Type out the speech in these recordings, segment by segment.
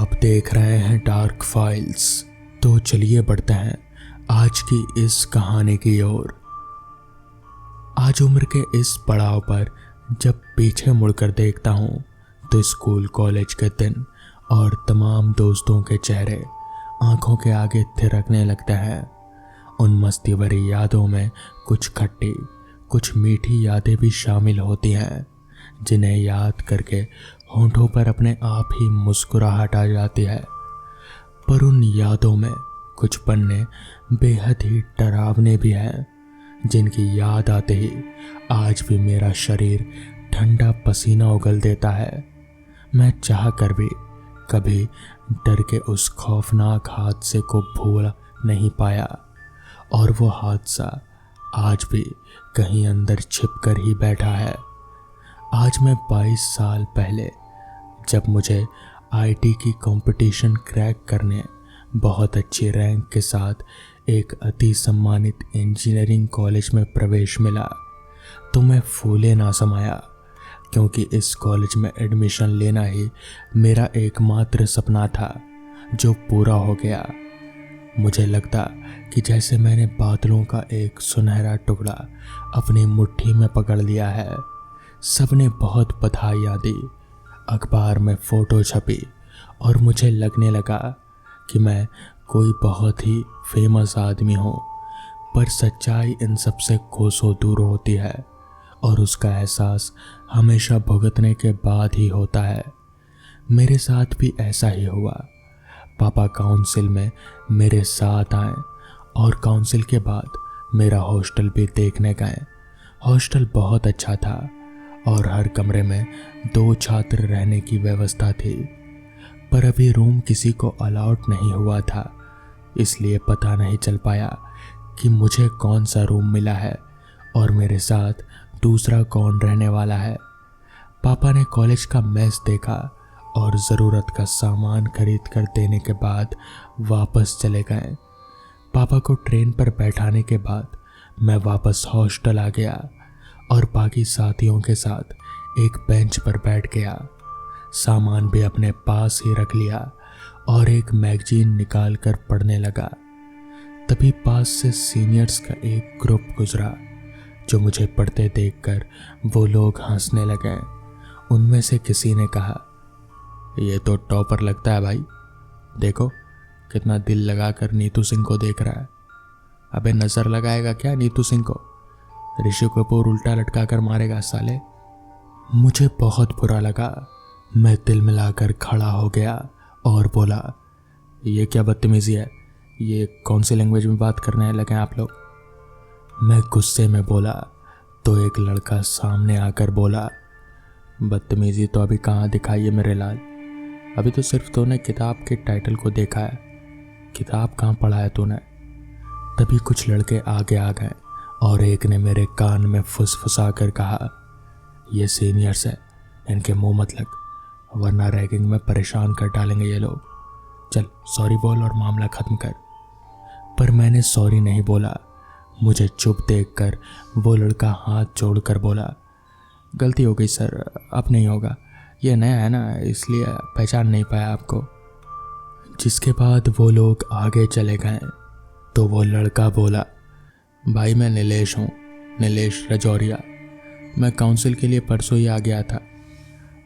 आप देख रहे हैं डार्क फाइल्स। तो चलिए बढ़ते हैं आज की इस कहानी की ओर। आज उम्र के इस पड़ाव पर जब पीछे मुड़कर देखता हूँ तो स्कूल कॉलेज के दिन और तमाम दोस्तों के चेहरे आंखों के आगे थिरकने लगते हैं। उन मस्ती भरी यादों में कुछ खट्टी कुछ मीठी यादें भी शामिल होती हैं, जिन्हें याद करके होंठों पर अपने आप ही मुस्कुराहट आ जाती है। पर उन यादों में कुछ पन्ने बेहद ही डरावने भी हैं, जिनकी याद आते ही आज भी मेरा शरीर ठंडा पसीना उगल देता है। मैं चाह कर भी कभी डर के उस खौफनाक हादसे को भूल नहीं पाया, और वो हादसा आज भी कहीं अंदर छिप कर ही बैठा है। आज मैं 22 साल पहले जब मुझे आईटी की कंपटीशन क्रैक करने बहुत अच्छी रैंक के साथ एक अति सम्मानित इंजीनियरिंग कॉलेज में प्रवेश मिला, तो मैं फूले ना समाया, क्योंकि इस कॉलेज में एडमिशन लेना ही मेरा एकमात्र सपना था जो पूरा हो गया। मुझे लगता कि जैसे मैंने बादलों का एक सुनहरा टुकड़ा अपनी मुट्ठी में पकड़ लिया है। सबने बहुत बधाइयाँ दी, अखबार में फ़ोटो छपी और मुझे लगने लगा कि मैं कोई बहुत ही फेमस आदमी हूँ। पर सच्चाई इन सब से कोसों दूर होती है, और उसका एहसास हमेशा भुगतने के बाद ही होता है। मेरे साथ भी ऐसा ही हुआ। पापा काउंसिल में मेरे साथ आए और काउंसिल के बाद मेरा हॉस्टल भी देखने गए। हॉस्टल बहुत अच्छा था और हर कमरे में 2 छात्र रहने की व्यवस्था थी, पर अभी रूम किसी को अलाउड नहीं हुआ था, इसलिए पता नहीं चल पाया कि मुझे कौन सा रूम मिला है और मेरे साथ दूसरा कौन रहने वाला है। पापा ने कॉलेज का मेस देखा और ज़रूरत का सामान खरीद कर देने के बाद वापस चले गए। पापा को ट्रेन पर बैठाने के बाद मैं वापस हॉस्टल आ गया और बाकी साथियों के साथ एक बेंच पर बैठ गया। सामान भी अपने पास ही रख लिया और एक मैगजीन निकाल कर पढ़ने लगा। तभी पास से सीनियर्स का एक ग्रुप गुजरा, जो मुझे पढ़ते देखकर वो लोग हंसने लगे। उनमें से किसी ने कहा, ये तो टॉपर लगता है भाई, देखो कितना दिल लगाकर नीतू सिंह को देख रहा है। अबे नजर लगाएगा क्या नीतू सिंह को? ऋषि कपूर उल्टा लटका कर मारेगा साले। मुझे बहुत बुरा लगा। मैं दिल मिलाकर खड़ा हो गया और बोला, ये क्या बदतमीजी है? ये कौन सी लैंग्वेज में बात करने लगे आप लोग? मैं गुस्से में बोला तो एक लड़का सामने आकर बोला, बदतमीजी तो अभी कहाँ दिखाई है मेरे लाल, अभी तो सिर्फ तूने किताब के टाइटल को देखा है, किताब कहाँ पढ़ा है तूने? तभी कुछ लड़के आगे आ गए और एक ने मेरे कान में फुसफुसा कर कहा, ये सीनियर्स है, इनके मुंह मत लग, वरना रैगिंग में परेशान कर डालेंगे ये लोग। चल सॉरी बोल और मामला ख़त्म कर। पर मैंने सॉरी नहीं बोला। मुझे चुप देखकर वो लड़का हाथ जोड़कर बोला, गलती हो गई सर, अब नहीं होगा, ये नया है ना इसलिए पहचान नहीं पाया आपको। जिसके बाद वो लोग आगे चले गए तो वो लड़का बोला, भाई मैं नीलेश हूँ, नीलेश रजौरिया। मैं काउंसिल के लिए परसों ही आ गया था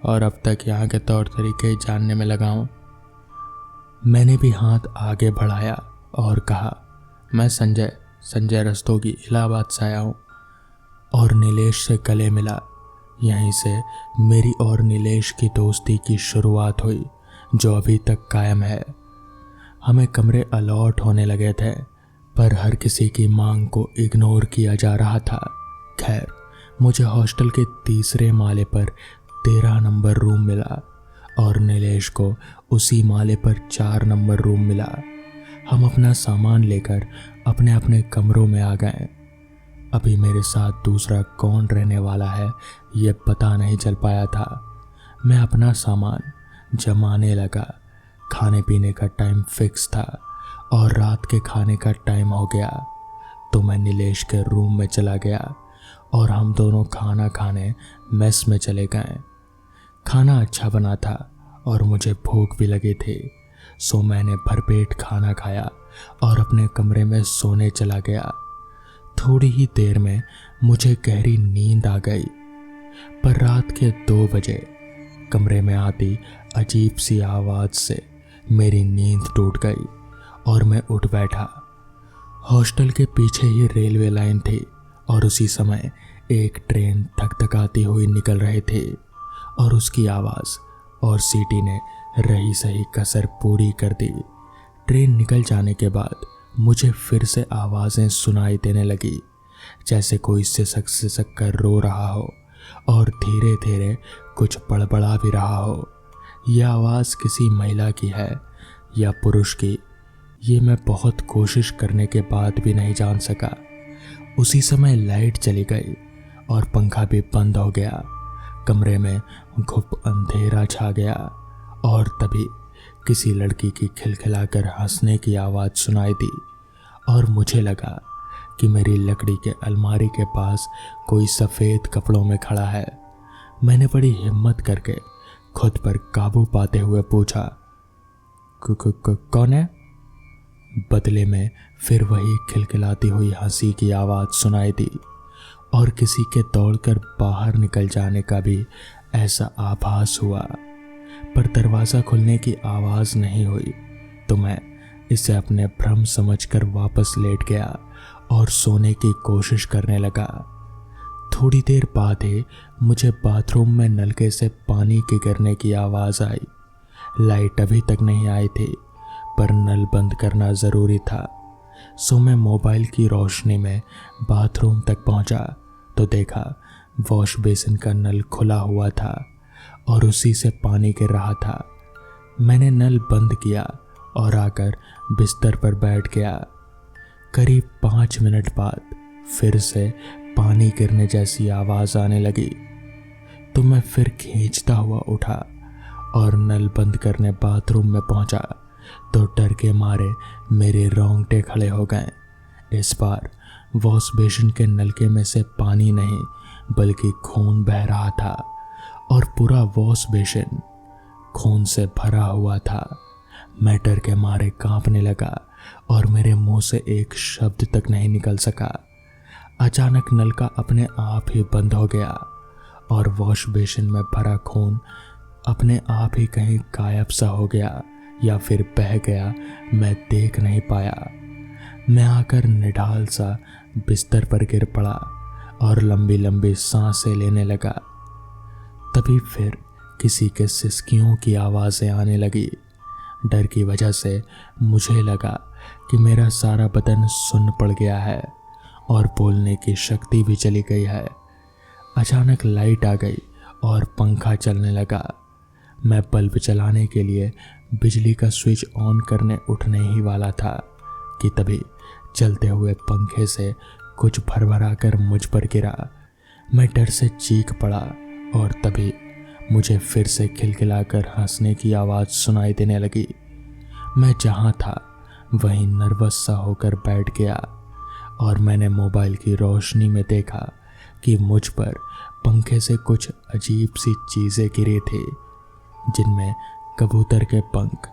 और अब तक यहाँ के तौर तरीके जानने में लगा हूँ। मैंने भी हाथ आगे बढ़ाया और कहा, मैं संजय रस्तोगी इलाहाबाद से आया हूँ, और नीलेश से गले मिला। यहीं से मेरी और नीलेश की दोस्ती की शुरुआत हुई, जो अभी तक कायम है। हमें कमरे अलॉट होने लगे थे, पर हर किसी की मांग को इग्नोर किया जा रहा था। खैर, मुझे हॉस्टल के 3रे माले पर 13 नंबर रूम मिला और नीलेश को उसी माले पर 4 नंबर रूम मिला। हम अपना सामान लेकर अपने अपने कमरों में आ गए। अभी मेरे साथ दूसरा कौन रहने वाला है ये पता नहीं चल पाया था। मैं अपना सामान जमाने लगा। खाने पीने का टाइम फिक्स था और रात के खाने का टाइम हो गया, तो मैं नीलेश के रूम में चला गया और हम दोनों खाना खाने मेस में चले गए। खाना अच्छा बना था और मुझे भूख भी लगी थी। सो मैंने भरपेट खाना खाया और अपने कमरे में सोने चला गया। थोड़ी ही देर में मुझे गहरी नींद आ गई, पर रात के 2 बजे कमरे में आती अजीब सी आवाज़ से मेरी नींद टूट गई और मैं उठ बैठा। हॉस्टल के पीछे ही रेलवे लाइन थी और उसी समय एक ट्रेन धकधकाती हुई निकल रही थी और उसकी आवाज़ और सीटी ने रही सही कसर पूरी कर दी। ट्रेन निकल जाने के बाद मुझे फिर से आवाज़ें सुनाई देने लगी, जैसे कोई सिसक सिसक कर रो रहा हो और धीरे धीरे कुछ बड़बड़ा भी रहा हो। यह आवाज़ किसी महिला की है या पुरुष की, ये मैं बहुत कोशिश करने के बाद भी नहीं जान सका। उसी समय लाइट चली गई और पंखा भी बंद हो गया। कमरे में घुप अंधेरा छा गया और तभी किसी लड़की की खिलखिलाकर हंसने की आवाज़ सुनाई दी और मुझे लगा कि मेरी लकड़ी के अलमारी के पास कोई सफ़ेद कपड़ों में खड़ा है। मैंने बड़ी हिम्मत करके खुद पर काबू पाते हुए पूछा, कौन है? बदले में फिर वही खिलखिलाती हुई हंसी की आवाज़ सुनाई दी और किसी के दौड़कर बाहर निकल जाने का भी ऐसा आभास हुआ, पर दरवाज़ा खुलने की आवाज़ नहीं हुई। तो मैं इसे अपने भ्रम समझकर वापस लेट गया और सोने की कोशिश करने लगा। थोड़ी देर बाद ही मुझे बाथरूम में नलके से पानी के गिरने की आवाज़ आई। लाइट अभी तक नहीं आई थी, पर नल बंद करना ज़रूरी था। सो मैं मोबाइल की रोशनी में बाथरूम तक पहुंचा तो देखा वॉश बेसिन का नल खुला हुआ था और उसी से पानी गिर रहा था। मैंने नल बंद किया और आकर बिस्तर पर बैठ गया। करीब 5 मिनट बाद फिर से पानी गिरने जैसी आवाज़ आने लगी तो मैं फिर खींचता हुआ उठा और नल बंद करने बाथरूम में पहुंचा तो डर के मारे मेरे रोंगटे खड़े हो गए। इस बार वॉश बेसिन के नलके में से पानी नहीं बल्कि खून बह रहा था और पूरा वॉश बेसिन खून से भरा हुआ था। मैं डर के मारे कांपने लगा और मेरे मुंह से एक शब्द तक नहीं निकल सका। अचानक नल का अपने आप ही बंद हो गया और वॉश बेसिन में भरा खून अपने आप ही कहीं गायब सा हो गया या फिर बह गया, मैं देख नहीं पाया। मैं आकर निढाल सा बिस्तर पर गिर पड़ा और लंबी लंबी सांसें लेने लगा। तभी फिर किसी के सिसकियों की आवाज़ें आने लगी। डर की वजह से मुझे लगा कि मेरा सारा बदन सुन्न पड़ गया है और बोलने की शक्ति भी चली गई है। अचानक लाइट आ गई और पंखा चलने लगा। मैं बल्ब जलाने के लिए बिजली का स्विच ऑन करने उठने ही वाला था कि तभी चलते हुए पंखे से कुछ भरभरा कर मुझ पर गिरा। मैं डर से चीख पड़ा और तभी मुझे फिर से खिलखिलाकर हंसने की आवाज़ सुनाई देने लगी। मैं जहाँ था वहीं नर्वस सा होकर बैठ गया और मैंने मोबाइल की रोशनी में देखा कि मुझ पर पंखे से कुछ अजीब सी चीज़ें गिरी थी, जिनमें कबूतर के पंख,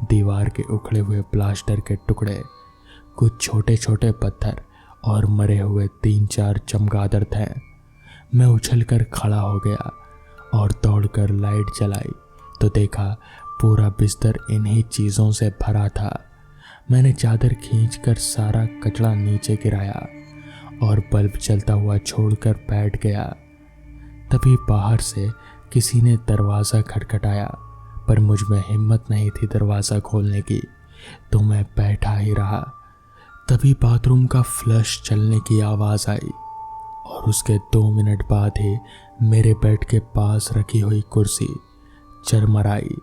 दीवार के उखड़े हुए प्लास्टर के टुकड़े, कुछ छोटे छोटे पत्थर और मरे हुए 3-4 चमगादड़ थे। मैं उछलकर खड़ा हो गया और दौड़कर लाइट जलाई तो देखा पूरा बिस्तर इन्हीं चीज़ों से भरा था। मैंने चादर खींचकर सारा कचरा नीचे गिराया और बल्ब चलता हुआ छोड़कर बैठ गया। तभी बाहर से किसी ने दरवाज़ा खटखटाया, पर मुझ में हिम्मत नहीं थी दरवाज़ा खोलने की, तो मैं बैठा ही रहा। तभी बाथरूम का फ्लश चलने की आवाज़ आई और उसके 2 मिनट बाद ही मेरे बेड के पास रखी हुई कुर्सी चरमराई।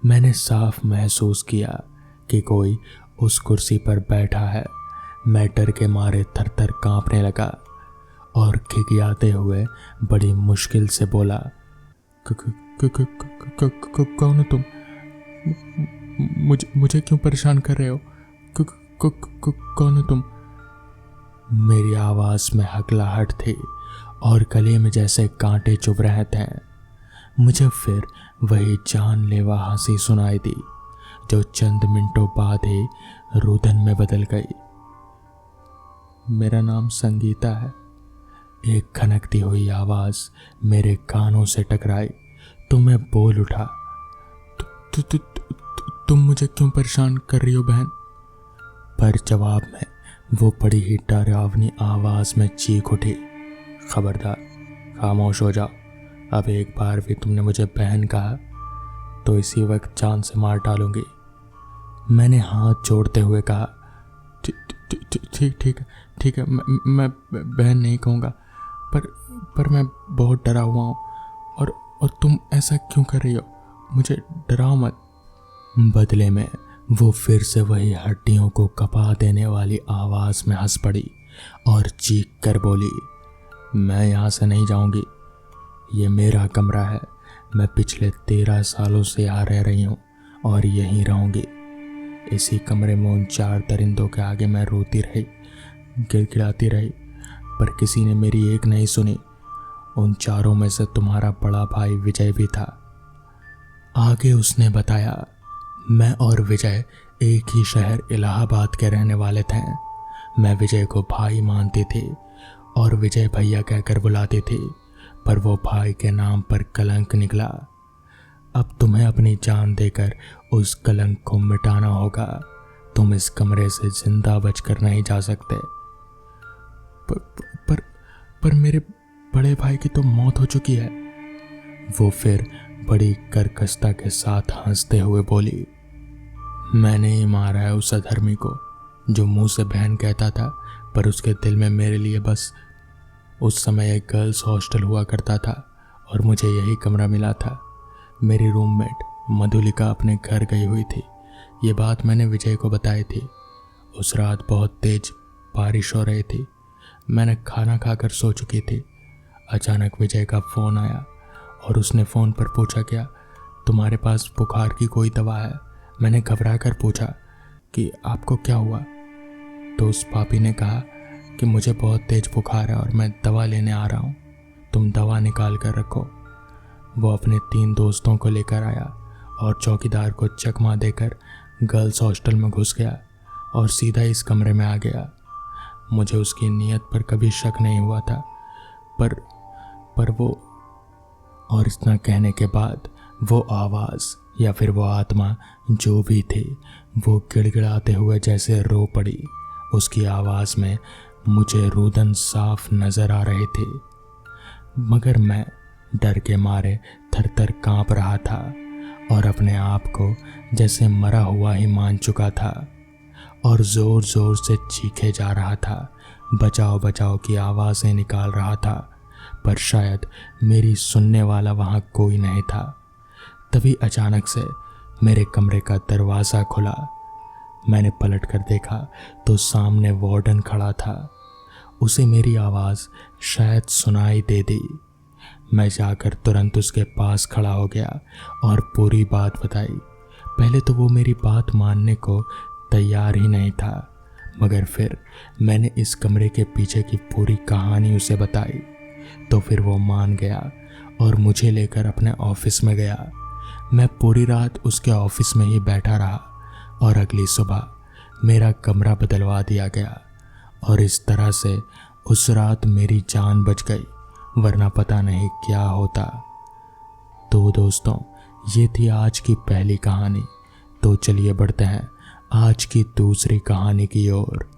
मैंने साफ महसूस किया कि कोई उस कुर्सी पर बैठा है। मैं डर के मारे थर थर काँपने लगा और खिखियाते हुए बड़ी मुश्किल से बोला, कौन हो तुम? मुझे क्यों परेशान कर रहे हो? कौन हो तुम? मेरी आवाज़ में हकलाहट थी और गले में जैसे कांटे चुभ रहे थे। मुझे फिर वही जानलेवा हंसी सुनाई दी जो चंद मिनटों बाद ही रुदन में बदल गई। मेरा नाम संगीता है। एक खनकती हुई आवाज मेरे कानों से टकराई तो मैं बोल उठा, तुम मुझे क्यों परेशान कर रही हो बहन? पर जवाब में वो बड़ी ही डरावनी आवाज में चीख उठी, खबरदार, खामोश हो जाओ। अब एक बार भी तुमने मुझे बहन कहा तो इसी वक्त जान से मार डालूंगी। मैंने हाथ जोड़ते हुए कहा, ठीक है, मैं बहन नहीं कहूँगा, पर मैं बहुत डरा हुआ हूँ और तुम ऐसा क्यों कर रही हो? मुझे डराओ मत। बदले में वो फिर से वही हड्डियों को कपा देने वाली आवाज़ में हंस पड़ी और चीख कर बोली, मैं यहाँ से नहीं जाऊँगी। ये मेरा कमरा है। मैं पिछले 13 सालों से यहाँ रह रही हूँ और यहीं रहूँगी। इसी कमरे में उन 4 दरिंदों के आगे मैं रोती रही, गिड़गिड़ाती रही, पर किसी ने मेरी एक नहीं सुनी। उन 4 में से तुम्हारा बड़ा भाई विजय भी था। आगे उसने बताया, मैं और विजय एक ही शहर इलाहाबाद के रहने वाले थे। मैं विजय को भाई मानती थी और विजय भैया कहकर बुलाती थी, पर वो भाई के नाम पर कलंक निकला। अब तुम्हें अपनी जान देकर उस कलंक को मिटाना होगा। तुम इस कमरे से जिंदा बचकर नहीं जा सकते। पर मेरे बड़े भाई की तो मौत हो चुकी है। वो फिर बड़ी कर्कशता के साथ हंसते हुए बोली, मैंने ही मारा है उस अधर्मी को जो मुंह से बहन कहता था, पर उसके दिल में मेरे लिए बस उस समय एक गर्ल्स हॉस्टल हुआ करता था और मुझे यही कमरा मिला था। मेरी रूममेट मधुलिका अपने घर गई हुई थी। ये बात मैंने विजय को बताई थी। उस रात बहुत तेज बारिश हो रही थी। मैंने खाना खाकर सो चुकी थी। अचानक विजय का फ़ोन आया और उसने फ़ोन पर पूछा, क्या तुम्हारे पास बुखार की कोई दवा है? मैंने घबरा कर पूछा कि आपको क्या हुआ? तो उस पापी ने कहा कि मुझे बहुत तेज बुखार है और मैं दवा लेने आ रहा हूँ, तुम दवा निकाल कर रखो। वो अपने 3 दोस्तों को लेकर आया और चौकीदार को चकमा देकर गर्ल्स हॉस्टल में घुस गया और सीधा इस कमरे में आ गया। मुझे उसकी नीयत पर कभी शक नहीं हुआ था, पर वो, और इतना कहने के बाद वो आवाज़ या फिर वो आत्मा जो भी थी, वो गिड़गिड़ाते हुए जैसे रो पड़ी। उसकी आवाज़ में मुझे रुदन साफ नज़र आ रहे थे, मगर मैं डर के मारे थर-थर काँप रहा था और अपने आप को जैसे मरा हुआ ही मान चुका था और ज़ोर ज़ोर से चीखे जा रहा था, बचाओ बचाओ की आवाज़ें निकाल रहा था, पर शायद मेरी सुनने वाला वहाँ कोई नहीं था। तभी अचानक से मेरे कमरे का दरवाज़ा खुला। मैंने पलट कर देखा तो सामने वार्डन खड़ा था। उसे मेरी आवाज़ शायद सुनाई दे दी। मैं जाकर तुरंत उसके पास खड़ा हो गया और पूरी बात बताई। पहले तो वो मेरी बात मानने को तैयार ही नहीं था, मगर फिर मैंने इस कमरे के पीछे की पूरी कहानी उसे बताई तो फिर वो मान गया और मुझे लेकर अपने ऑफिस में गया। मैं पूरी रात उसके ऑफिस में ही बैठा रहा और अगली सुबह मेरा कमरा बदलवा दिया गया और इस तरह से उस रात मेरी जान बच गई, वरना पता नहीं क्या होता। तो दोस्तों, ये थी आज की पहली कहानी। तो चलिए बढ़ते हैं आज की दूसरी कहानी की ओर।